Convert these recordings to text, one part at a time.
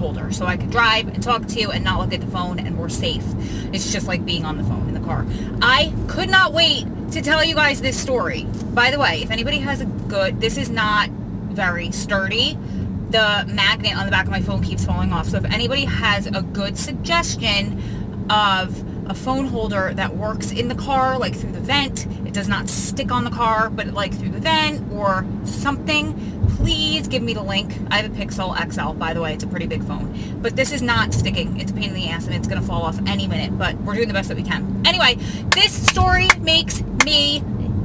holder so I could drive and talk to you and not look at the phone, and we're safe. It's just like being on the phone in the car. I could not wait to tell you guys this story. By the way, if anybody has a good, this is not very sturdy. The magnet on the back of my phone keeps falling off. So if anybody has a good suggestion of a phone holder that works in the car, like through the vent, it does not stick on the car, but like through the vent or something, please give me the link. I have a Pixel XL, by the way. It's a pretty big phone, but this is not sticking. It's a pain in the ass and it's going to fall off any minute, but we're doing the best that we can. Anyway, this story makes me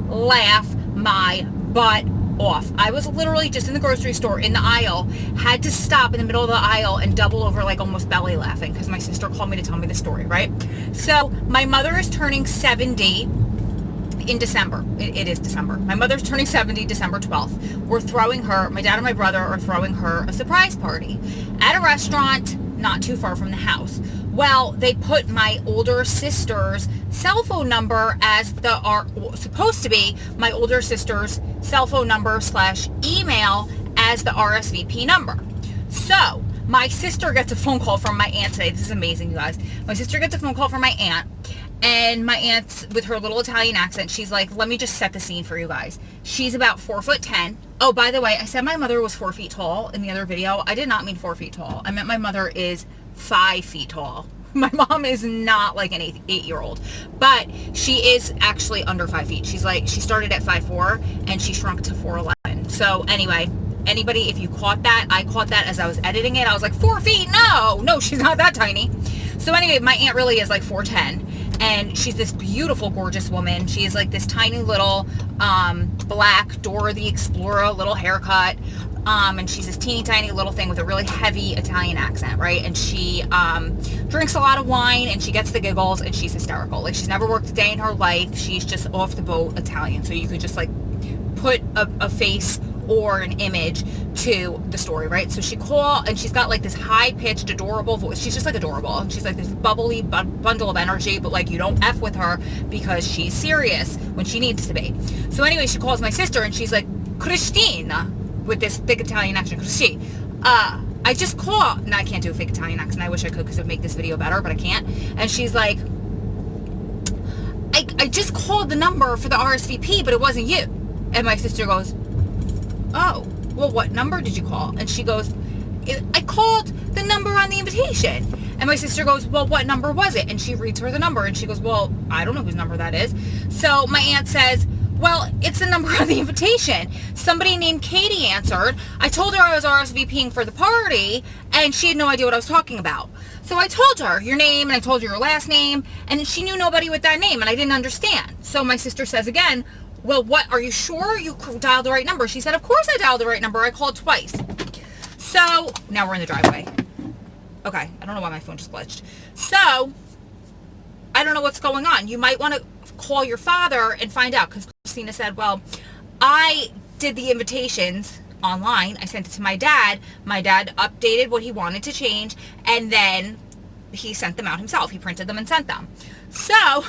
laugh my butt off. I was literally just in the grocery store in the aisle, had to stop in the middle of the aisle and double over, like almost belly laughing, because my sister called me to tell me the story, right? So my mother is turning 70 in December. It is December. My mother's turning 70 December 12th. We're throwing her, my dad and my brother are throwing her a surprise party at a restaurant not too far from the house. Well, they put my older sister's cell phone number as supposed to be my older sister's cell phone number / email as the RSVP number. So my sister gets a phone call from my aunt today. This is amazing, you guys. My sister gets a phone call from my aunt, and my aunt's with her little Italian accent. She's like, let me just set the scene for you guys. She's about 4'10". Oh, by the way, I said my mother was 4 feet tall in the other video. I did not mean 4 feet tall. I meant my mother is 5 feet tall. My mom is not like an 8-year-old, but she is actually under 5 feet. She started at 5'4" and she shrunk to 4'11". So anyway, anybody, if you caught that, I caught that as I was editing it. I was like, 4 feet? No, she's not that tiny. So anyway, my aunt really is like 4'10", and she's this beautiful, gorgeous woman. She is like this tiny little black Dora the Explorer little haircut. And she's this teeny tiny little thing with a really heavy Italian accent, right? And she drinks a lot of wine, and she gets the giggles, and she's hysterical. Like, she's never worked a day in her life. She's just off the boat Italian. So you could just like put a face or an image to the story, right? So she called, and she's got like this high-pitched, adorable voice. She's just like adorable. And she's like this bubbly bundle of energy, but like you don't F with her because she's serious when she needs to be. So anyway, she calls my sister, and she's like, Christina, with this thick Italian accent, I just called, and I can't do a fake Italian accent. I wish I could, because it would make this video better, but I can't. And she's like, I just called the number for the RSVP, but it wasn't you. And my sister goes, oh, well, what number did you call? And she goes, I called the number on the invitation. And my sister goes, well, what number was it? And she reads her the number, and she goes, well, I don't know whose number that is. So my aunt says, well, it's the number on the invitation. Somebody named Katie answered. I told her I was RSVPing for the party, and she had no idea what I was talking about. So I told her your name, and I told her your last name, and she knew nobody with that name, and I didn't understand. So my sister says again, well, what, are you sure you dialed the right number? She said, of course I dialed the right number. I called twice. So now we're in the driveway. Okay, I don't know why my phone just glitched. So I don't know what's going on. You might want to call your father and find out, because Christina said, well, I did the invitations online. I sent it to my dad. My dad updated what he wanted to change, and then he sent them out himself. He printed them and sent them. So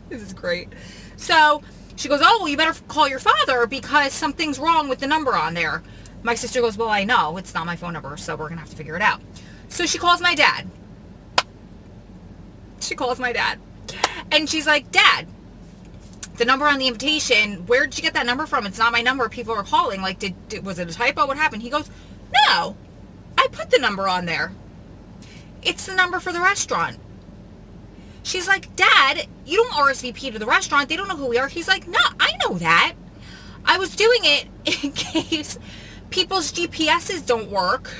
this is great. So she goes, oh, well, you better call your father because something's wrong with the number on there. My sister goes, well, I know. It's not my phone number, so we're going to have to figure it out. So she calls my dad. And she's like, Dad, the number on the invitation, where did you get that number from? It's not my number. People are calling. Like, was it a typo? What happened? He goes, no, I put the number on there. It's the number for the restaurant. She's like, Dad, you don't RSVP to the restaurant. They don't know who we are. He's like, no, I know that. I was doing it in case people's GPSs don't work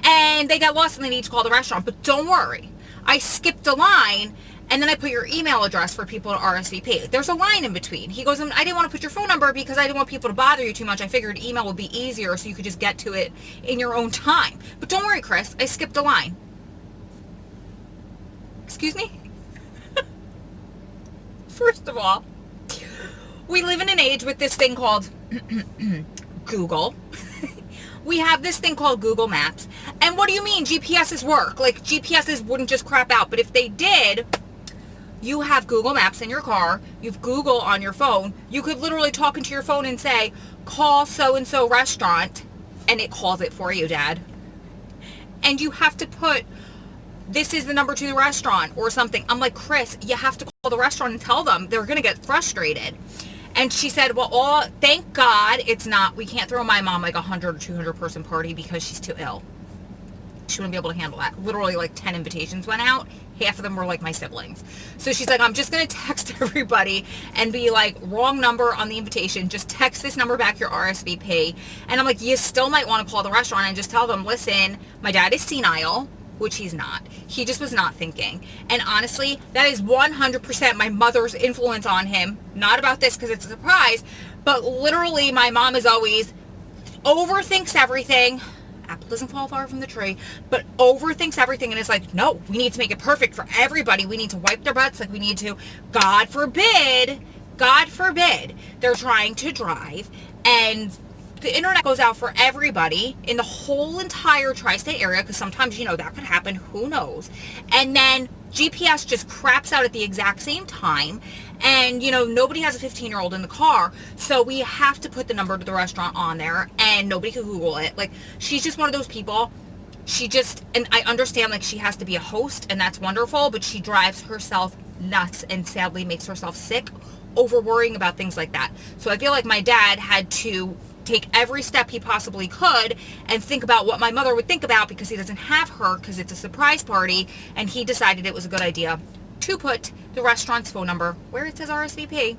and they get lost and they need to call the restaurant. But don't worry. I skipped a line, and then I put your email address for people to RSVP. There's a line in between. He goes, I didn't want to put your phone number because I didn't want people to bother you too much. I figured email would be easier so you could just get to it in your own time. But don't worry, Chris. I skipped a line. Excuse me? First of all, we live in an age with this thing called Google. We have this thing called Google Maps. And what do you mean GPSs work? Like, GPSs wouldn't just crap out. But if they did, you have Google Maps in your car. You've Google on your phone. You could literally talk into your phone and say, call so-and-so restaurant, and it calls it for you, Dad. and you have to put, this is the number to the restaurant or something. I'm like, Chris, you have to call the restaurant and tell them. They're going to get frustrated. And she said, well, thank God it's not, we can't throw my mom like 100 or 200 person party because she's too ill. She wouldn't be able to handle that. Literally like 10 invitations went out. Half of them were like my siblings. So she's like, I'm just going to text everybody and be like, wrong number on the invitation. Just text this number back, your RSVP. And I'm like, you still might want to call the restaurant and just tell them, listen, my dad is senile, which he's not. He just was not thinking. And honestly, that is 100% my mother's influence on him. Not about this because it's a surprise, but literally my mom is always overthinks everything. Apple doesn't fall far from the tree, but overthinks everything and is like, no, we need to make it perfect for everybody. We need to wipe their butts like we need to. God forbid, they're trying to drive and the internet goes out for everybody in the whole entire tri-state area, because sometimes, you know, that could happen, who knows. And then GPS just craps out at the exact same time, and, you know, nobody has a 15-year-old in the car, so we have to put the number to the restaurant on there, and nobody can Google it. Like, she's just one of those people. She just, and I understand, like, she has to be a host, and that's wonderful, but she drives herself nuts and sadly makes herself sick over worrying about things like that. So I feel like my dad had to take every step he possibly could and think about what my mother would think about, because he doesn't have her, because it's a surprise party, and he decided it was a good idea to put the restaurant's phone number where it says RSVP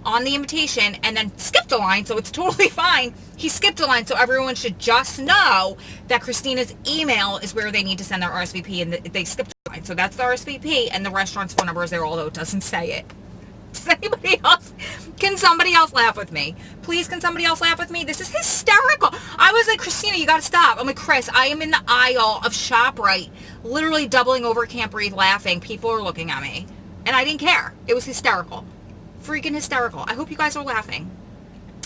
on the invitation, and then skipped a line, so it's totally fine. He skipped a line, so everyone should just know that Christina's email is where they need to send their RSVP, and they skipped a line. So that's the RSVP, and the restaurant's phone number is there, although it doesn't say it. Does anybody else? Can somebody else laugh with me? Please, can somebody else laugh with me? This is hysterical. I was like, Christina, you gotta stop. I'm like, Chris, I am in the aisle of ShopRite, literally doubling over, can't breathe, laughing. People are looking at me. And I didn't care. It was hysterical. Freaking hysterical. I hope you guys are laughing.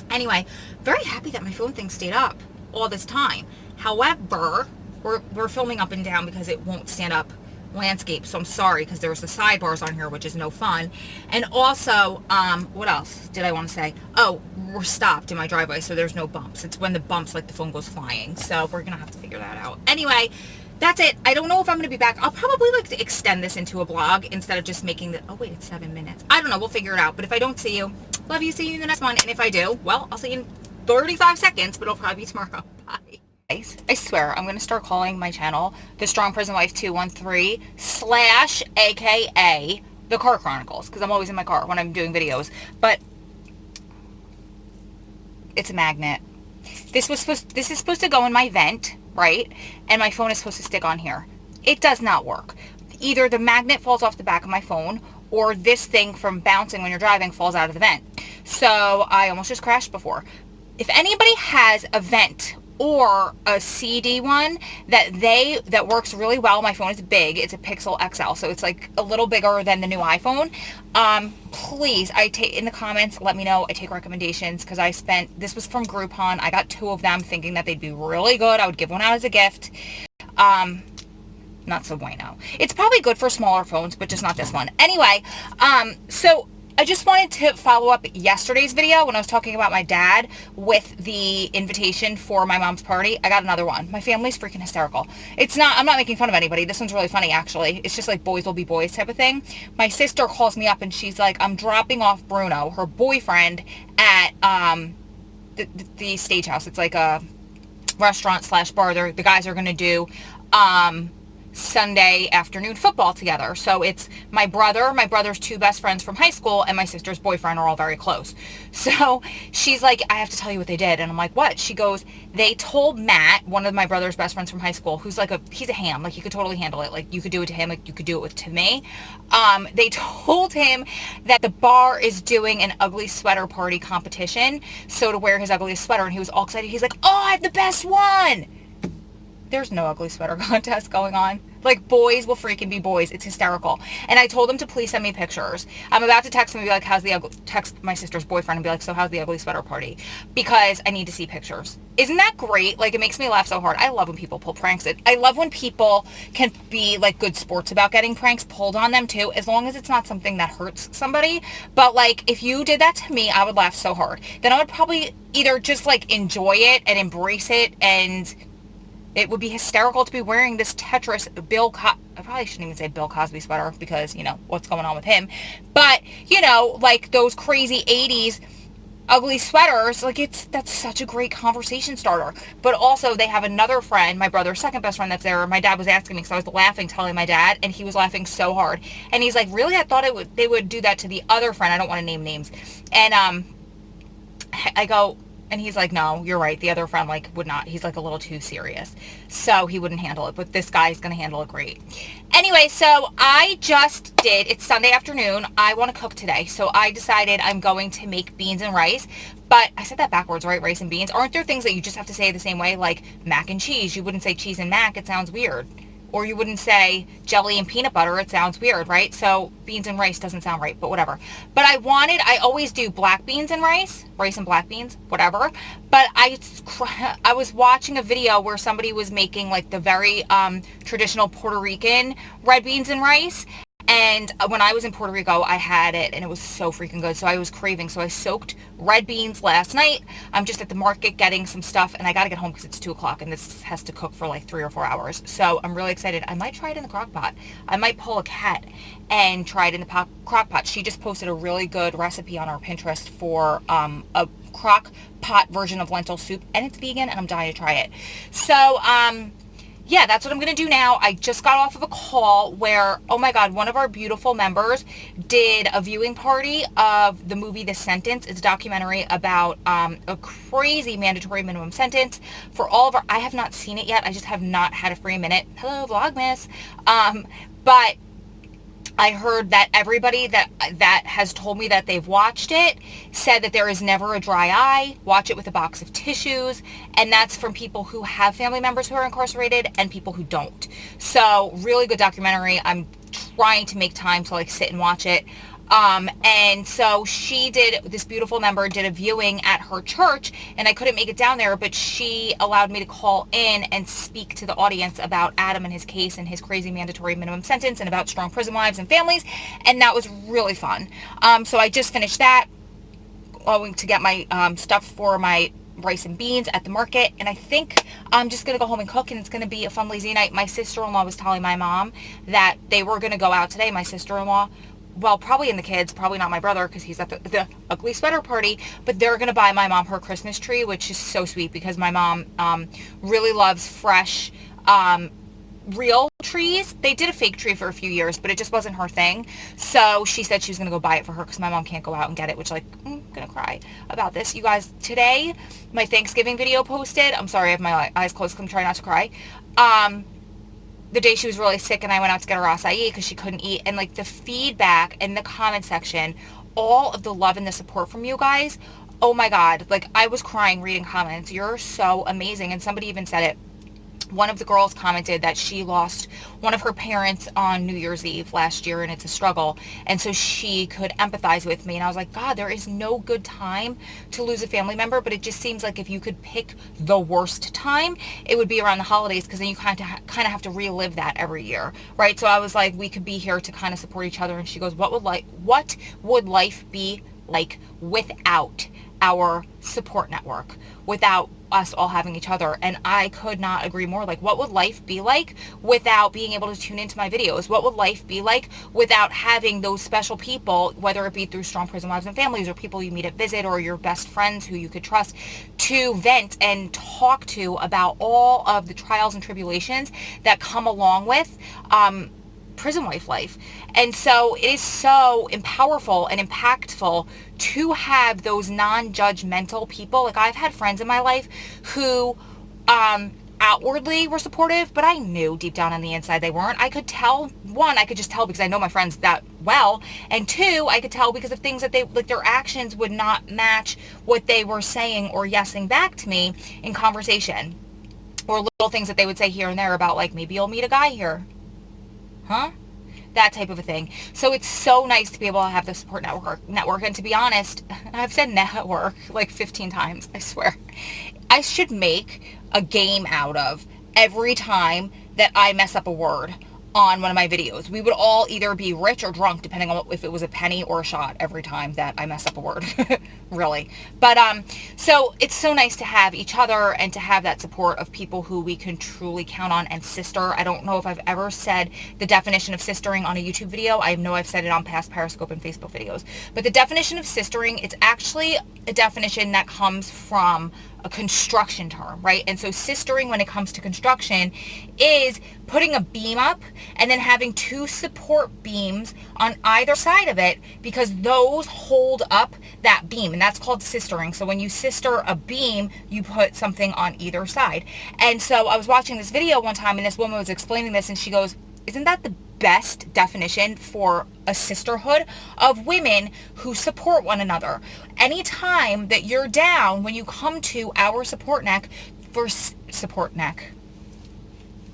Anyway, very happy that my phone thing stayed up all this time. However, we're filming up and down because it won't stand up landscape, so I'm sorry, because there's the sidebars on here, which is no fun. And also, what else did I want to say? Oh, we're stopped in my driveway, so there's no bumps. It's when the bumps, like the phone goes flying, so we're gonna have to figure that out. Anyway, that's it. I don't know if I'm gonna be back. I'll probably like to extend this into a vlog instead of just making the, oh wait, it's 7 minutes. I don't know, we'll figure it out. But if I don't see you, love you, see you in the next one. And if I do, well, I'll see you in 35 seconds, but it'll probably be tomorrow. Bye. I swear, I'm going to start calling my channel The Strong Prison Wife 213 / AKA The Car Chronicles, because I'm always in my car when I'm doing videos. But it's a magnet. This is supposed to go in my vent, right? And my phone is supposed to stick on here. It does not work. Either the magnet falls off the back of my phone, or this thing from bouncing when you're driving falls out of the vent. So I almost just crashed before. If anybody has a vent or a CD one that works really well, my phone is big, it's a Pixel XL, so it's like a little bigger than the new iPhone, please, in the comments, let me know. I take recommendations, because this was from Groupon. I got 2 of them thinking that they'd be really good. I would give one out as a gift. Not so bueno. It's probably good for smaller phones, but just not this one. Anyway, so I just wanted to follow up yesterday's video when I was talking about my dad with the invitation for my mom's party. I got another one. My family's freaking hysterical. I'm not making fun of anybody. This one's really funny, actually. It's just like boys will be boys type of thing. My sister calls me up and she's like, I'm dropping off Bruno, her boyfriend, at the Stagehouse. It's like a restaurant / bar. The guys are going to do Sunday afternoon football together. So it's my brother's 2 best friends from high school, and my sister's boyfriend are all very close. So she's like, I have to tell you what they did. And I'm like, what? She goes, they told Matt, one of my brother's best friends from high school, who's like he's a ham, like he could totally handle it. Like you could do it to him, like you could do it to me. They told him that the bar is doing an ugly sweater party competition, so to wear his ugliest sweater. And he was all excited. He's like, oh, I have the best one. There's no ugly sweater contest going on. Like, boys will freaking be boys. It's hysterical. And I told him to please send me pictures. I'm about to text him and be like, text my sister's boyfriend and be like, so how's the ugly sweater party? Because I need to see pictures. Isn't that great? Like, it makes me laugh so hard. I love when people pull pranks. I love when people can be, like, good sports about getting pranks pulled on them, too, as long as it's not something that hurts somebody. But, like, if you did that to me, I would laugh so hard. Then I would probably either just, like, enjoy it and embrace it and it would be hysterical to be wearing this Tetris I probably shouldn't even say Bill Cosby sweater because, you know, what's going on with him. But, you know, like those crazy 80s ugly sweaters, like that's such a great conversation starter. But also they have another friend, my brother's second best friend that's there. My dad was asking me because I was laughing telling my dad, and he was laughing so hard. And he's like, really? I thought they would do that to the other friend. I don't want to name names. And I go, and he's like, no, you're right. The other friend like would not. He's like a little too serious. So he wouldn't handle it. But this guy's going to handle it great. Anyway, so it's Sunday afternoon. I want to cook today. So I decided I'm going to make beans and rice. But I said that backwards, right? Rice and beans. Aren't there things that you just have to say the same way? Like mac and cheese. You wouldn't say cheese and mac. It sounds weird. Or you wouldn't say jelly and peanut butter. It sounds weird, right? So beans and rice doesn't sound right, but whatever. But I always do black beans and rice and black beans, whatever. But I was watching a video where somebody was making like the very traditional Puerto Rican red beans and rice. And when I was in Puerto Rico, I had it, and it was so freaking good. So I was craving. So I soaked red beans last night. I'm just at the market getting some stuff, and I got to get home because it's 2 o'clock, and this has to cook for like 3 or 4 hours. So I'm really excited. I might try it in the crock pot. I might pull a cat and try it in the crock pot. She just posted a really good recipe on our Pinterest for a crock pot version of lentil soup, and it's vegan, and I'm dying to try it. So, yeah, that's what I'm going to do now. I just got off of a call where, oh my God, one of our beautiful members did a viewing party of the movie The Sentence. It's a documentary about a crazy mandatory minimum sentence for all of I have not seen it yet. I just have not had a free minute. Hello, Vlogmas. But I heard that everybody that has told me that they've watched it said that there is never a dry eye. Watch it with a box of tissues. And that's from people who have family members who are incarcerated and people who don't. So really good documentary. I'm trying to make time to like sit and watch it. And so this beautiful member did a viewing at her church, and I couldn't make it down there, but she allowed me to call in and speak to the audience about Adam and his case and his crazy mandatory minimum sentence and about strong prison wives and families. And that was really fun. So I just finished that, going to get my stuff for my rice and beans at the market, and I think I'm just gonna go home and cook, and it's gonna be a fun lazy night. My sister-in-law was telling my mom that they were gonna go out today. My sister-in-law, well, probably in the kids, probably not my brother because he's at the ugly sweater party, but they're going to buy my mom her Christmas tree, which is so sweet because my mom really loves fresh, real trees. They did a fake tree for a few years, but it just wasn't her thing. So she said she was going to go buy it for her because my mom can't go out and get it, which like, I'm going to cry about this. You guys, today, my Thanksgiving video posted. I'm sorry, I have my eyes closed because I'm trying not to cry. The day she was really sick and I went out to get her acai because she couldn't eat, and like the feedback in the comment section, all of the love and the support from you guys, oh my God, like I was crying reading comments. You're so amazing. And somebody even said it. One of the girls commented that she lost one of her parents on New Year's Eve last year, and it's a struggle, and so she could empathize with me. And I was like, God, there is no good time to lose a family member, but it just seems like if you could pick the worst time, it would be around the holidays, because then you kind of have to relive that every year, right? So I was like, we could be here to kind of support each other. And she goes, what would life be like without our support network, without us all having each other? And I could not agree more. Like, what would life be like without being able to tune into my videos? What would life be like without having those special people, whether it be through Strong Prison Wives and Families or people you meet at Visit or your best friends who you could trust to vent and talk to about all of the trials and tribulations that come along with prison wife life. And so it is so powerful and impactful to have those non-judgmental people. Like, I've had friends in my life who outwardly were supportive, but I knew deep down on the inside they weren't. I could tell. One, I could just tell because I know my friends that well, and two, I could tell because of things that their actions would not match what they were saying or yesing back to me in conversation, or little things that they would say here and there about, like, maybe you'll meet a guy here. Huh? That type of a thing. So it's so nice to be able to have the support network. And to be honest, I've said network like 15 times, I swear. I should make a game out of every time that I mess up a word on one of my videos. We would all either be rich or drunk, depending on if it was a penny or a shot every time that I mess up a word. Really. But so it's so nice to have each other and to have that support of people who we can truly count on. And sister, I don't know if I've ever said the definition of sistering on a YouTube video. I know I've said it on past Periscope and Facebook videos, but the definition of sistering, it's actually a definition that comes from a construction term, right? And so sistering, when it comes to construction, is putting a beam up and then having two support beams on either side of it, because those hold up that beam, and that's called sistering. So when you sister a beam, you put something on either side. And so I was watching this video one time, and this woman was explaining this, and she goes, isn't that the best definition for a sisterhood of women who support one another? Anytime that you're down, when you come to our support neck for support neck,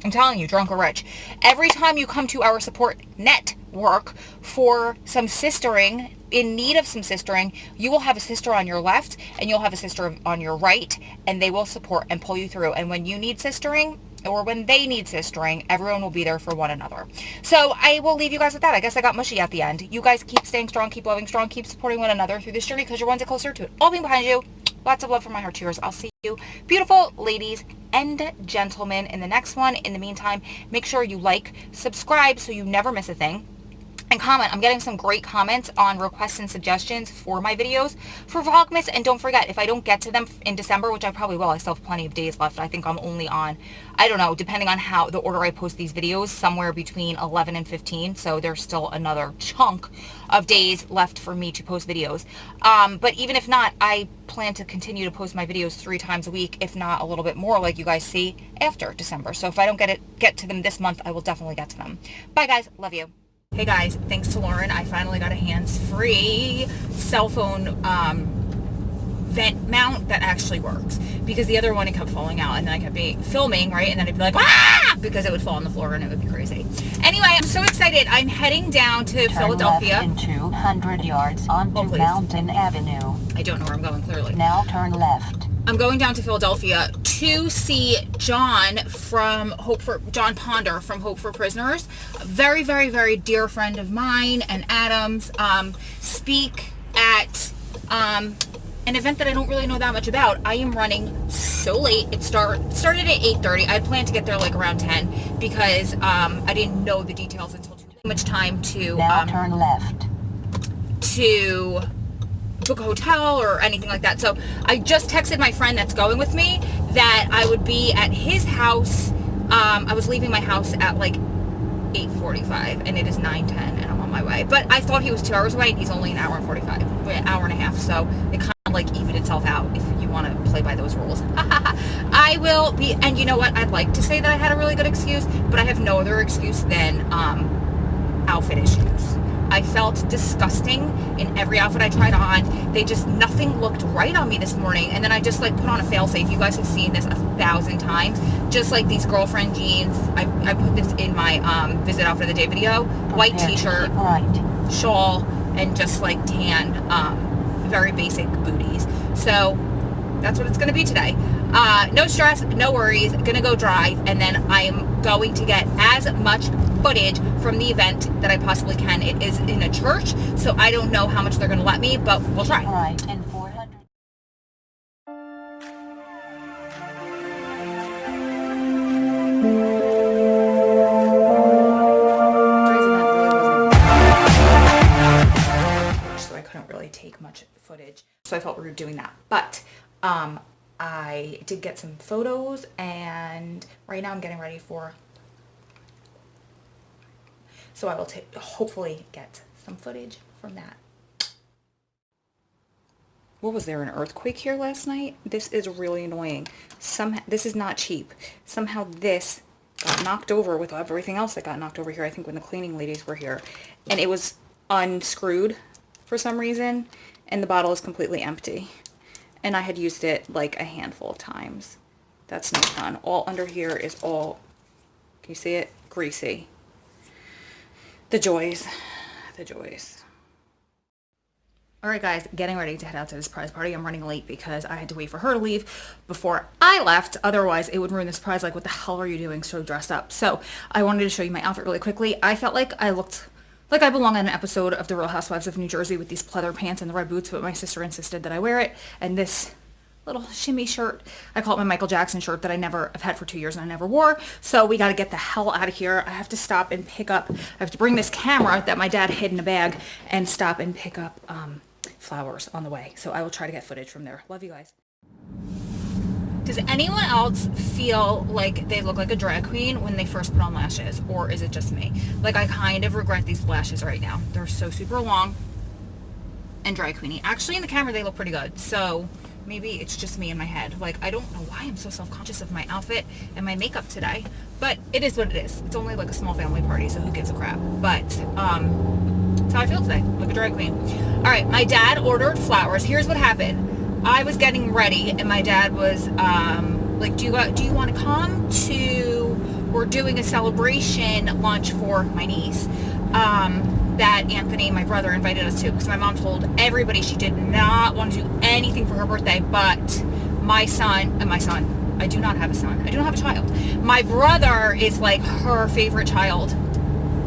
I'm telling you, drunk or rich, every time you come to our support network for some sistering, in need of some sistering, you will have a sister on your left and you'll have a sister on your right, and they will support and pull you through. And when you need sistering, or when they need sistering, everyone will be there for one another. So I will leave you guys with that. I guess I got mushy at the end. You guys keep staying strong, keep loving strong, keep supporting one another through this journey, because you're one step closer to it all being behind you. Lots of love from my heart to yours. I'll see you, beautiful ladies and gentlemen, in the next one. In the meantime, make sure you like, subscribe so you never miss a thing, and comment. I'm getting some great comments on requests and suggestions for my videos for Vlogmas. And don't forget, if I don't get to them in December, which I probably will, I still have plenty of days left. I think I'm only on, I don't know, depending on how the order I post these videos, somewhere between 11 and 15. So there's still another chunk of days left for me to post videos. But even if not, I plan to continue to post my videos 3 times a week, if not a little bit more, like you guys see, after December. So if I don't get to them this month, I will definitely get to them. Bye guys, love you. Hey guys, thanks to Lauren, I finally got a hands-free cell phone vent mount that actually works, because the other one, it kept falling out, and then I kept filming, right, and then I'd be like, ah, because it would fall on the floor and it would be crazy. Anyway, I'm so excited. I'm heading down to Philadelphia. Turn left in 200 yards onto Mountain Avenue. I don't know where I'm going, clearly. Now turn left. I'm going down to Philadelphia to see John John Ponder from Hope for Prisoners. A very, very, very dear friend of mine and Adam's, speak at an event that I don't really know that much about. I am running so late. It started at 8:30. I had planned to get there like around 10 because I didn't know the details until too much time to now turn left. To book a hotel or anything like that. So I just texted my friend that's going with me that I would be at his house. I was leaving my house at like 8:45 and it is 9:10 and I'm on my way. But I thought he was 2 hours away and he's only an hour and 45, an hour and a half. So it kind of like evened itself out if you want to play by those rules. I will be, and you know what? I'd like to say that I had a really good excuse, but I have no other excuse than outfit issues. I felt disgusting in every outfit I tried on. Nothing looked right on me this morning. And then I just like put on a fail-safe. You guys have seen this 1,000 times. Just like these girlfriend jeans. I put this in my visit outfit of the day video. White t-shirt, shawl, and just like tan, very basic booties. So that's what it's going to be today. No stress, no worries. Gonna go drive, and then I'm going to get as much footage from the event that I possibly can. It is in a church, so I don't know how much they're gonna let me, but we'll try. Right, and 400. So I couldn't really take much footage, so I felt rude doing that. But I did get some photos, and right now I'm getting ready for, so I will hopefully get some footage from that. What was there, an earthquake here last night? This is really annoying. This is not cheap. Somehow this got knocked over with everything else that got knocked over here, I think when the cleaning ladies were here. And it was unscrewed for some reason, and the bottle is completely empty. And I had used it like a handful of times. That's not fun. All under here is all, can you see it? Greasy. The joys. The joys. All right, guys, getting ready to head out to the surprise party. I'm running late because I had to wait for her to leave before I left. Otherwise, it would ruin the surprise. Like, what the hell are you doing so dressed up? So I wanted to show you my outfit really quickly. I felt like I looked like I belong on an episode of The Real Housewives of New Jersey with these pleather pants and the red boots, but my sister insisted that I wear it. And this little shimmy shirt, I call it my Michael Jackson shirt that I never have had for 2 years and I never wore. So we got to get the hell out of here. I have to stop and pick up, I have to bring this camera that my dad hid in a bag and stop and pick up flowers on the way. So I will try to get footage from there. Love you guys. Does anyone else feel like they look like a drag queen when they first put on lashes, or is it just me? Like, I kind of regret these lashes right now. They're so super long and drag queeny. Actually, in the camera they look pretty good, so maybe it's just me in my head. Like, I don't know why I'm so self-conscious of my outfit and my makeup today, but it is what it is. It's only like a small family party, so who gives a crap? But that's how I feel today, like a drag queen. All right, my dad ordered flowers. Here's what happened. I was getting ready and my dad was like, do you want to come to, we're doing a celebration lunch for my niece that Anthony, my brother, invited us to, because my mom told everybody she did not want to do anything for her birthday, but my son, I do not have a son, I do not have a child. My brother is like her favorite child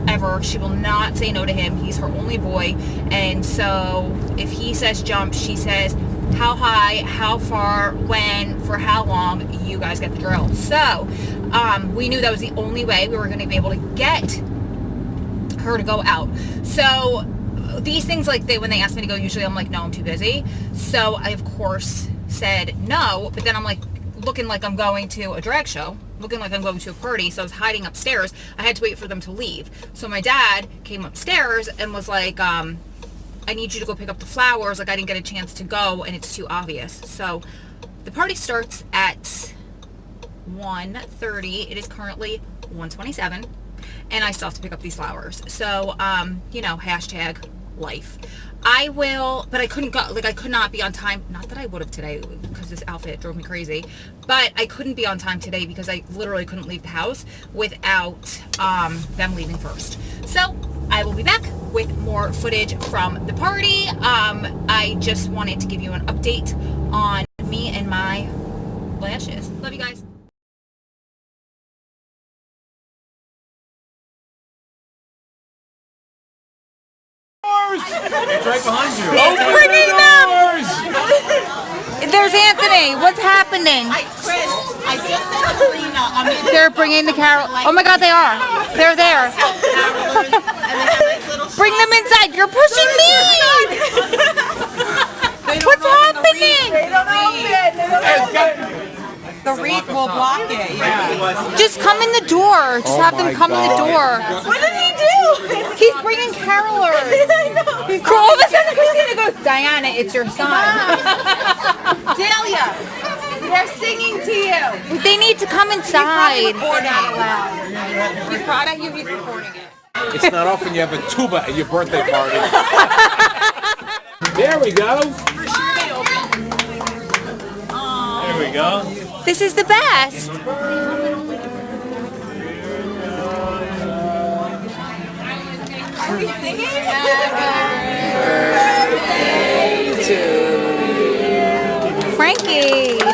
ever. She will not say no to him. He's her only boy, and so if he says jump, she says how high, how far, when, for how long. You guys get the drill. So we knew that was the only way we were going to be able to get her to go out. So these things, like, when they ask me to go, usually I'm like, no, I'm too busy. So I of course said no, but then I'm like looking like I'm going to a drag show, looking like I'm going to a party, so I was hiding upstairs. I had to wait for them to leave. So my dad came upstairs and was like, I need you to go pick up the flowers. Like, I didn't get a chance to go and it's too obvious. So the party starts at 1:30. It is currently 1:27 and I still have to pick up these flowers. So, you know, hashtag life. I will, but I couldn't go, like, I could not be on time. Not that I would have today, because this outfit drove me crazy, but I couldn't be on time today because I literally couldn't leave the house without them leaving first. So I will be back with more footage from the party. I just wanted to give you an update on me and my lashes. Love you guys. It's right behind you. He's bringing them! There's Anthony. What's happening? Chris, I just said to Lena, They're bringing the carol. Oh my God, they are. They're there. Bring them inside. You're pushing me. What's happening? they don't open. The wreath will block it, yeah. Just come in the door. Just have them come in the door. What did he do? He's bringing carolers. All of a sudden, Christina goes, Diana, it's your son. Delia, they're singing to you. They need to come inside. He's proud of you, he's recording it. It's not often you have a tuba at your birthday party. There we go. There we go. This is the best. Are we singing? Frankie, the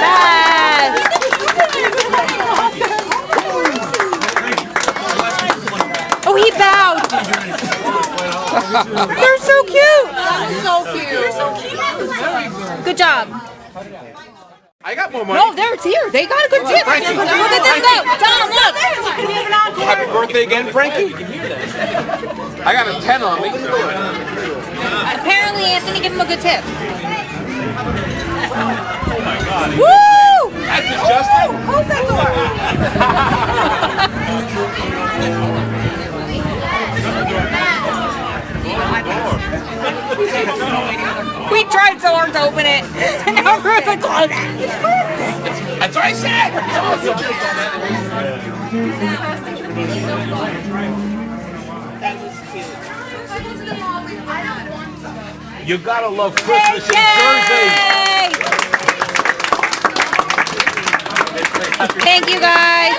best. Oh, he bowed. They're so cute. So cute. You're so cute. Good job. I got more money. No, they're here. They got a good tip. Look at them go. Tom, look. Happy birthday again, Frankie. I got a 10 on me. Apparently, Anthony gave him a good tip. Oh my God. Woo! That's adjusted. Close that We tried so hard to open it. And now we're like, close it. That's what I said. You gotta love Christmas in Jersey. Thank you, guys.